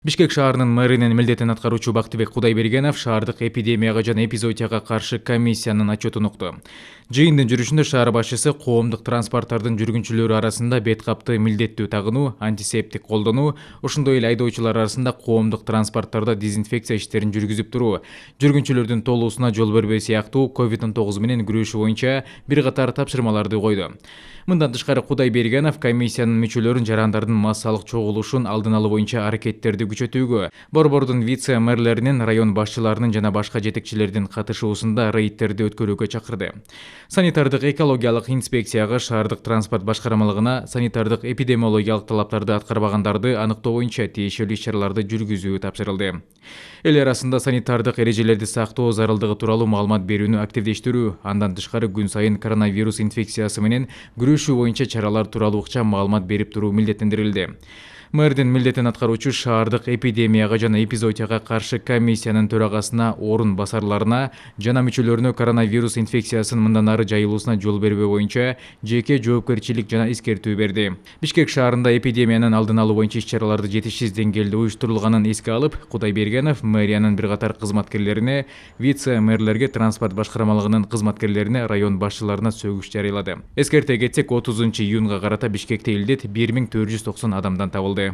Бишкек шаарынын мэринин милдетин аткаруучу Бактыбек Кудайбергенов шаардык эпидемияга жана эпизоотияга каршы комиссиянын отчетун укту. Жыйындын жүрүшүндө шаар башчысы коомдук транспорттардын жүргүнчүлөрү арасында бет капты милдеттүү тагынуу, антисептик колдонуу, ошондой эле айдоочулар арасында коомдук транспорттарда дезинфекция иштерин жүргүзүп туруу, жүргүнчүлөрдүн толуусуна жол бербөө сыяктуу COVID-19 менен күрөшүү боюнча бир катар тапшырмаларды койду. Мындан тышкары Кудайбергенов комиссиянын мүчөлөрүн жарандардын массалык чогулушун алдын алуу боюнча аракеттерди күчөтүүгө, борбордун вице-мэрлеринин, район башчыларынын жана башка жетекчилердин катышуусунда рейдтерди өткөрүүгө чакырды. Санитардык экологиялык инспекцияга шаардык транспорт башкармалыгына санитардык эпидемиологиялык талаптарды аткарбагандарды аныктоо боюнча тиешелүү иш-чараларды жүргүзүү тапшырылды. Эл арасында санитардык эрежелерди сактоо зарылдыгы тууралуу маалымат берүүнү активдештирүү, андан тышкары күн сайын коронавирус инфекциясы менен күрөшүү боюнча чаралар тууралуу ыкчам маалымат берип туруу милдеттендирилди. Мэрдин милдетин аткаруучу шаардык эпидемияга жана эпизоотияга каршы комиссиянын төрагасына, орун басарларына жана мүчөлөрүнө коронавирус инфекциясынын мындан ары жайылуусуна жол бербөө боюнча жеке жоопкерчилик жана эскертүү берди. Бишкек шаарында эпидемиянын алдын алуу боюнча иш-чараларды жетишсиз деңгээлде уюштурулганын эске алып, Кудайбергенов мэриянын бир катар кызматкерлерине, вице-мэрлерге, транспорт башкармалыгынын кызматкерлерине, район башчыларына сөгүш жарыялады. Эскерте кетсек, 30 июнга карата Бишкекте илдет 1490 адамдан табылды.